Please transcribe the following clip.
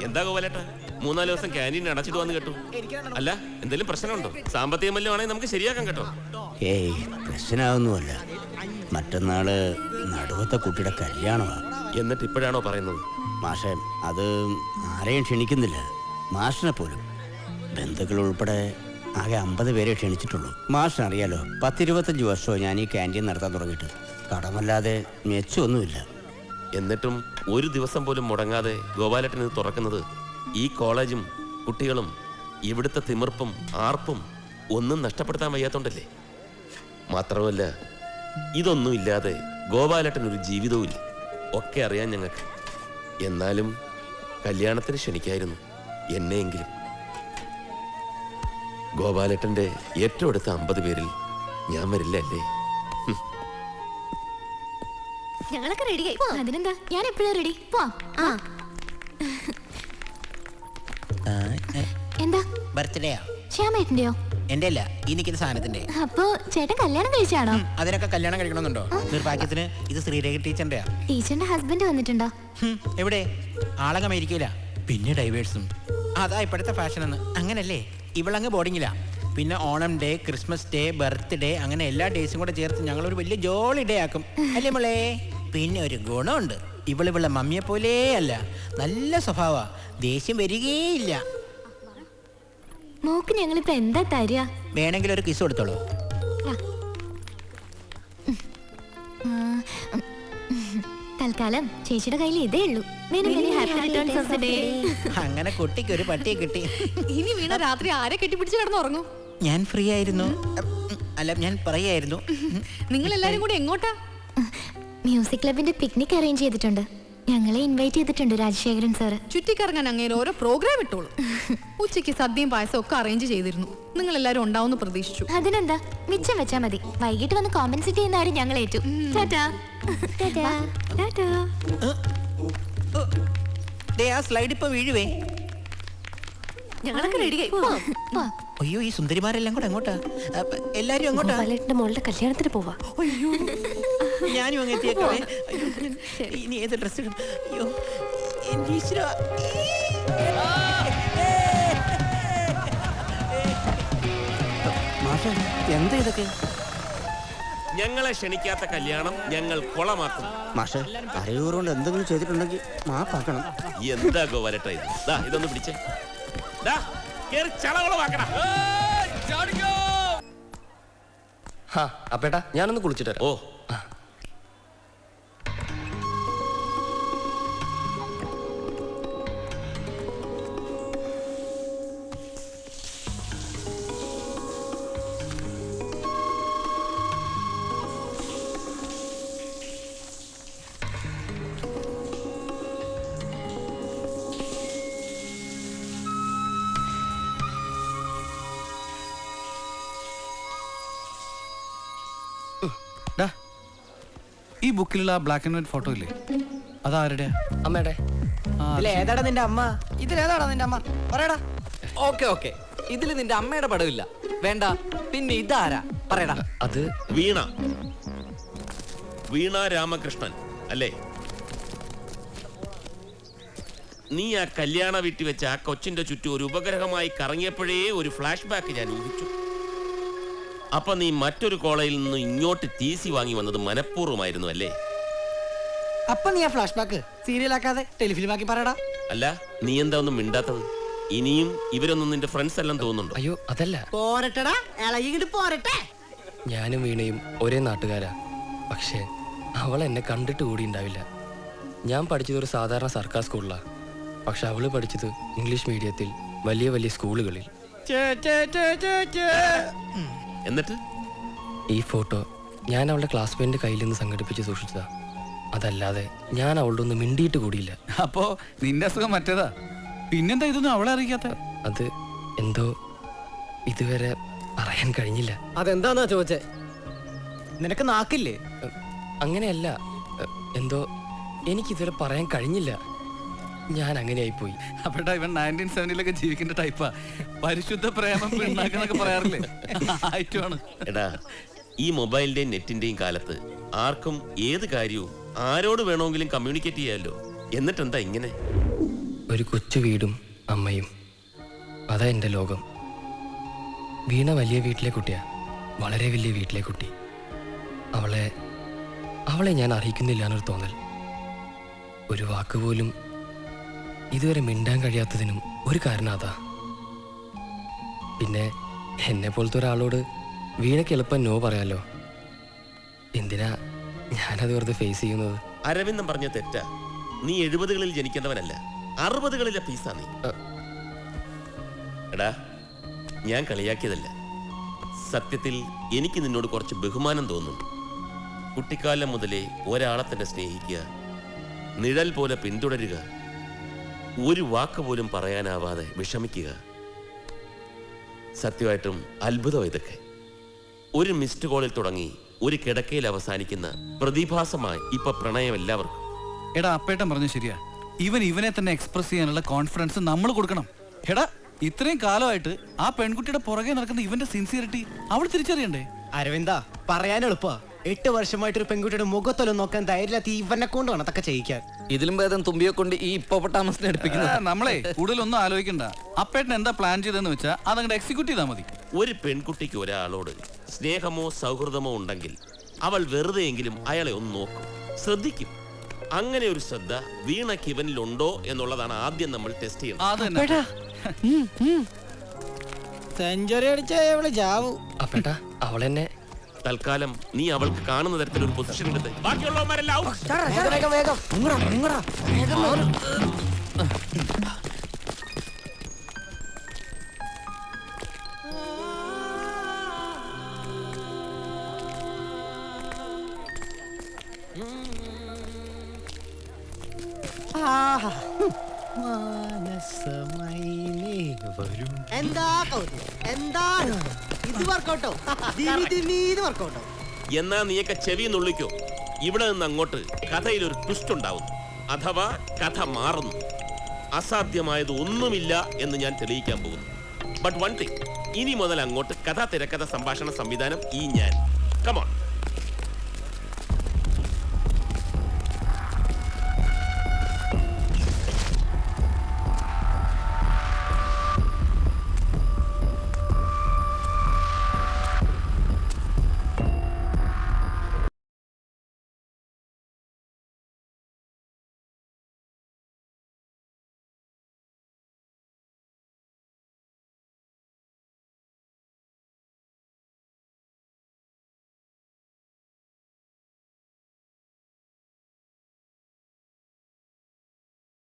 എന്താ ഗോപാലേട്ട 3-4 ദിവസം ക്യാൻറ്റീൻ അടച്ചിട്ട് വന്ന് കേട്ടു. അല്ല എന്തെങ്കിലും പ്രശ്നമുണ്ടോ? സാമ്പത്തികം വല്ലതും ആണെങ്കിൽ നമുക്ക് ശരിയാക്കാൻ കേട്ടോ. ഏയ് പ്രശ്നമാവുന്നുമല്ല. മറ്റന്നാള് നടുവത്തെ കുട്ടിയുടെ കല്യാണമാണ്. എന്നിട്ട് ഇപ്പോഴാണോ പറയുന്നത്? മാഷെ അത് ആരെയും ക്ഷണിക്കുന്നില്ല, മാഷിനെ പോലും. ബന്ധുക്കൾ ഉൾപ്പെടെ ആകെ 50 പേരെ ക്ഷണിച്ചിട്ടുള്ളൂ. മാഷിനറിയാലോ, 10-25 വർഷമോ ഞാൻ ഈ ക്യാൻറ്റീൻ നടത്താൻ തുടങ്ങിയിട്ട്. കടമല്ലാതെ മെച്ചമൊന്നുമില്ല. എന്നിട്ടും ഒരു ദിവസം പോലും മുടങ്ങാതെ ഗോപാലേട്ടൻ ഇത് തുറക്കുന്നത് ഈ കോളേജും കുട്ടികളും ഇവിടുത്തെ തിമിർപ്പും ആർപ്പും ഒന്നും നഷ്ടപ്പെടുത്താൻ വയ്യാത്തോണ്ടല്ലേ? മാത്രമല്ല ഇതൊന്നും ഇല്ലാതെ ഗോപാലേട്ടൻ ഒരു ജീവിതവും ഇല്ല. ഒക്കെ അറിയാൻ ഞങ്ങൾക്ക്. എന്നാലും കല്യാണത്തിന് ക്ഷണിക്കായിരുന്നു എന്നെയെങ്കിലും. ഗോപാലേട്ടന്റെ ഏറ്റവും അടുത്ത 50 പേരിൽ ഞാൻ വരില്ല അല്ലേ? ഞങ്ങളൊക്കെ റെഡിയായി. അതിനെന്താ, ഞാൻ എപ്പോഴും റെഡി. പോവാം. എന്താ ബർത്ത്ഡേയാ? ശ്യാമേട്ടന്റെയോ? എന്റെ അല്ല, ഈ നിൽക്കുന്ന സാധനത്തിന്റെ. അപ്പൊ ചേട്ടൻ കല്യാണം കഴിച്ചാണോ? അതിനൊക്കെ കല്യാണം കഴിക്കണമെന്നുണ്ടോ? നിർഭാഗ്യത്തിന് ഇത് ശ്രീരേഖ ടീച്ചറിന്റെയാ. ടീച്ചറിന്റെ ഹസ്ബൻഡ് വന്നിട്ടുണ്ടോ? എവിടെ? ആളങ്ങ് അമേരിക്കയിലാ. പിന്നെ ഡൈവേഴ്സും. അതാ ഇപ്പോഴത്തെ ഫാഷൻ എന്ന്. അങ്ങനല്ലേ? ഇവളങ്ങ് ബോർഡിങ്ങിലാ. പിന്നെ Onam day, Christmas day, birthday, അങ്ങനെ എല്ലാ ഡേയ്സും കൂടെ ചേർത്ത് ഞങ്ങളൊരു വലിയ ജോളി ഡേ ആക്കും അല്ലേ മോളെ? പിന്നെ ഒരു ഗുണമുണ്ട്, ഇവളിവളെ മമ്മിയെ പോലെ അല്ല, നല്ല സ്വഭാവ, ദേഷ്യം വരികയില്ല. മോക്ക് ഞങ്ങളിപ്പോ എന്താ തരിക? വേണമെങ്കിൽ ഒരു കിസ് കൊടുത്തോളൂ. തൽക്കാലം ചേച്ചിയുടെ കയ്യിൽ ഇതേ ഉള്ളൂ. അങ്ങനെ കുട്ടിക്ക് ഒരു പട്ടിയെ കിട്ടി. ഇനി വീണ രാത്രി ആരെ കെട്ടിപ്പിടിച്ച് കിടന്നുറങ്ങും? ഞാൻ ഫ്രീ ആയിരുന്നു. അല്ല, ഞാൻ പറയായിരുന്നു. നിങ്ങൾ എല്ലാരും കൂടി എങ്ങോട്ടാ? മ്യൂസിക് ക്ലബിന്റെ പിക്നിക് അറേഞ്ച് ചെയ്തിട്ടുണ്ട്. ഞങ്ങളെ ഇൻവൈറ്റ് ചെയ്തിട്ടുണ്ട് രാജശേഖരൻ സാറ്. ചുറ്റിക്കറങ്ങാൻ അങ്ങനെ ഓരോ പ്രോഗ്രാം ഇട്ടോളൂ. ഉച്ചയ്ക്ക് സദ്യയും പായസം ഒക്കെ അറേഞ്ച് ചെയ്തിരുന്നു. നിങ്ങൾ എല്ലാരും ഉണ്ടാവുമെന്ന് പ്രതീക്ഷിച്ചു. അതിനെന്താ, മിച്ചം വെച്ചാ മതി. വൈകിട്ട് വന്ന് കോമ്പൻസേറ്റ് ചെയ്യുന്ന ആരും ഞങ്ങൾ ഏറ്റു. ആ സ്ലൈഡ് ഇപ്പൊ വീഴുവേ. ഞങ്ങളൊക്കെ റെഡിയായി. അയ്യോ, ഈ സുന്ദരിമാരെല്ലാം കൂടെ എങ്ങോട്ടാ? എല്ലാരും എങ്ങോട്ടാ? മോളുടെ കല്യാണത്തിന് പോവാ. ഞാനും അങ്ങ് എത്തിയേക്കവേ. ഇനി ഏത് ഡ്രസ് ഇടും? അയ്യോ എന്റെ ഈശ്വരാ. എന്താ ഇതൊക്കെ? ഞങ്ങളെ ക്ഷണിക്കാത്ത കല്യാണം ഞങ്ങൾ കൊളമാക്കും. മാഷെ, അറിയൂറുകൊണ്ട് എന്തെങ്കിലും ചെയ്തിട്ടുണ്ടെങ്കിൽ മാപ്പാക്കണം. എന്താ ഗോപാലേട്ട ഇത്? ഇതൊന്ന് പിടിച്ചേ. അപ്പേട്ടാ, ഞാനൊന്ന് കുളിച്ചിട്ട് വരാം. ഓ, ഈ ബുക്കിലുള്ള ബ്ലാക്ക് ആൻഡ് വൈറ്റ് ഫോട്ടോ ഇല്ലേ, അതാരുടെ? അമ്മയുടെ. ഏതാടാ നിന്റെ അമ്മ? ഇതിലേതാടാ നിന്റെ അമ്മ? പറയടാ. ഓക്കെ, ഇതില് നിന്റെ അമ്മയുടെ പടമില്ല. വേണ്ട, പിന്നെ ഇതാരാ പറയടാ? അത് വീണ രാമകൃഷ്ണൻ അല്ലേ? നീ ആ കല്യാണ വീട്ടിൽ വെച്ച് ആ കൊച്ചിന്റെ ചുറ്റും ഒരു ഉപഗ്രഹമായി കറങ്ങിയപ്പോഴേ ഒരു ഫ്ലാഷ് ബാക്ക് ഞാൻ ഊഹിച്ചു. അപ്പൊ നീ മറ്റൊരു കോളേജിൽ നിന്ന് ഇങ്ങോട്ട് TC വാങ്ങി വന്നത് മനഃപൂർവ്വമായിരുന്നു അല്ലേ? അപ്പൊ നീ ആ ഫ്ലാഷ് ബാക്ക് സീരിയലാക്കാതെ ടെലിഫിലിമാക്കി പറയടാ. അല്ല, നീ എന്താ ഒന്നും മിണ്ടാത്തത്? ഇനിയും ഇവരൊന്നും നിന്റെ ഫ്രണ്ട്സ് എല്ലാം തോന്നുന്നുണ്ടോ? അയ്യോ, അതല്ല. പോരട്ടെടാ, ഇളകിട്ട് പോരട്ടെ. ഞാനും വീണയും ഒരേ നാട്ടുകാരാ. പക്ഷേ അവൾ എന്നെ കണ്ടിട്ട് കൂടി ഉണ്ടാവില്ല. ഞാൻ പഠിച്ചത് ഒരു സാധാരണ സർക്കാർ സ്കൂളിലാണ്. പക്ഷെ അവള് പഠിച്ചത് ഇംഗ്ലീഷ് മീഡിയത്തിൽ, വലിയ വലിയ സ്കൂളുകളിൽ. എന്നിട്ട് ഈ ഫോട്ടോ ഞാൻ അവളുടെ ക്ലാസ്മേറ്റിന്റെ കയ്യിൽ നിന്ന് സംഘടിപ്പിച്ച് സൂക്ഷിച്ചതാ. അതല്ലാതെ ഞാൻ അവളുടെ ഒന്ന് മിണ്ടിയിട്ട് കൂടിയില്ല. അപ്പോ നിന്റെ അസുഖം മറ്റേതാ. പിന്നെന്താ ഇതൊന്നും അവളെ അറിയിക്കാത്ത? അത് എന്തോ ഇതുവരെ പറയാൻ കഴിഞ്ഞില്ല. അതെന്താന്നാ ചോദിച്ചേ? നിനക്ക് നാക്കില്ലേ? അങ്ങനെയല്ല, എന്തോ എനിക്കിതുവരെ പറയാൻ കഴിഞ്ഞില്ല. ഞാൻ അങ്ങനെയായിപ്പോയി. അപ്പേട്ടാ, ഇവൻ 1970-ലൊക്കെ ജീവിക്കേണ്ട ടൈപ്പാ. പരിശുദ്ധ പ്രേമം പിണ്ണാക്കെന്നൊക്കെ പറയാറില്ലേ, ആയിട്ടുമാണ്. എടാ, ഈ മൊബൈലിന്റെയും നെറ്റിന്റെയും കാലത്ത് ആർക്കും ഏത് കാര്യവും ആരോട് വേണമെങ്കിലും കമ്മ്യൂണിക്കേറ്റ് ചെയ്യാമല്ലോ. എന്നിട്ടെന്താ ഇങ്ങനെ? ഒരു കൊച്ചു വീടും അമ്മയും, അതാ എൻ്റെ ലോകം. വീണ വലിയ വീട്ടിലെ കുട്ടിയാ, വളരെ വലിയ വീട്ടിലെ കുട്ടി. അവളെ ഞാൻ അറിയിക്കുന്നില്ല എന്നൊരു തോന്നൽ. ഒരു വാക്ക് പോലും ഇതുവരെ മിണ്ടാൻ കഴിയാത്തതിനും ഒരു കാരണം അതാ. പിന്നെ എന്നെ പോലത്തെ ഒരാളോട് വീണയ്ക്ക് എളുപ്പം നോ പറയാലോ. എന്തിനാ ഞാനത് വെറുതെ ഫേസ് ചെയ്യുന്നത്? അരവിന്ദൻ പറഞ്ഞ തെറ്റാ. നീ 70കളിൽ ജനിക്കേണ്ടവനല്ല, 60കളിലെ പീസാ നീ. എടാ, ഞാൻ കളിയാക്കിയതല്ല. സത്യത്തിൽ എനിക്ക് നിന്നോട് കുറച്ച് ബഹുമാനം തോന്നുന്നു. കുട്ടിക്കാലം മുതലേ ഒരാളെ തന്നെ സ്നേഹിക്കുക, നിഴൽ പോലെ പിന്തുടരുക, ഒരു വാക്ക് പോലും പറയാനാവാതെ വിഷമിക്കുക. സത്യമായിട്ടും അത്ഭുതം ഇതൊക്കെ. ഒരു മിസ്ഡ് കോളിൽ തുടങ്ങി ഒരു കിടക്കയിൽ അവസാനിക്കുന്ന പ്രതിഭാസമായി ഇപ്പൊ പ്രണയം എല്ലാവർക്കും. എടാ, അപ്പേട്ടൻ പറഞ്ഞു ശരിയാ. ഇവനെ തന്നെ എക്സ്പ്രസ് ചെയ്യാനുള്ള കോൺഫിഡൻസ് നമ്മൾ കൊടുക്കണം. എടാ, ഇത്രയും കാലമായിട്ട് ആ പെൺകുട്ടിയുടെ പുറകെ നടക്കുന്ന ഇവന്റെ സിൻസിയറിറ്റി അവൾ തിരിച്ചറിയണ്ടേ? അരവിന്ദ പറയാൻ എളുപ്പാ. 8 വർഷമായിട്ടൊരു പെൺകുട്ടിയുടെ മുഖത്തൊന്നും നോക്കാൻ ധൈര്യമില്ലാത്ത ഇവനെ കൊണ്ട് വേണം അതൊക്കെ ചെയ്യിക്കാൻ. ഇതിലും ഭേദം തുമ്പിയെ കൊണ്ട് ഈ ഇപ്പോട്ടാമസിനെ എടുപ്പിക്കുന്നത്. നമ്മളെ കൂടുതലൊന്നും ആലോചിക്കണ്ട. അപ്പേട്ടൻ എന്താ പ്ലാൻ ചെയ്തെന്ന് വെച്ചാൽ അതങ്ങോട്ട് എക്സിക്യൂട്ട് ചെയ്താൽ മതി. ഒരു പെൺകുട്ടിക്ക് ഒരാളോട് സ്നേഹമോ സൗഹൃദമോ ഉണ്ടെങ്കിൽ അവൾ വെറുതെയെങ്കിലും അയാളെ ഒന്ന് നോക്കും, ശ്രദ്ധിക്കും. അങ്ങനെ ഒരു ശ്രദ്ധ വീണയ്ക്ക് ഇവനിലുണ്ടോ എന്നുള്ളതാണ് ആദ്യം നമ്മൾ ടെസ്റ്റ് ചെയ്യുന്നത്. സെഞ്ചുറി അടിച്ചാ ചാവൂ. അപ്പേട്ടാ, അവളെന്നെ തൽക്കാലം നീ അവൾക്ക് കാണുന്ന തരത്തിലൊരു പൊസിഷൻ എടുത്ത് ബാക്കിയുള്ളവന്മാരെല്ലാം out. എന്താ എന്താണ് ഇത് വർക്കൗട്ടോ? വർക്കൗട്ടോ? എന്നാ നീയൊക്കെ ചെവി നുള്ളിക്കോ. ഇവിടെ നിന്ന് അങ്ങോട്ട് കഥയിൽ ഒരു ട്വിസ്റ്റ് ഉണ്ടാവുന്നു, അഥവാ കഥ മാറുന്നു. അസാധ്യമായത് ഒന്നുമില്ല എന്ന് ഞാൻ തെളിയിക്കാൻ പോകുന്നു. ബട്ട് വൺ തിങ്, ഇനി മുതൽ അങ്ങോട്ട് കഥ, തിരക്കഥ, സംഭാഷണ, സംവിധാനം ഈ ഞാൻ.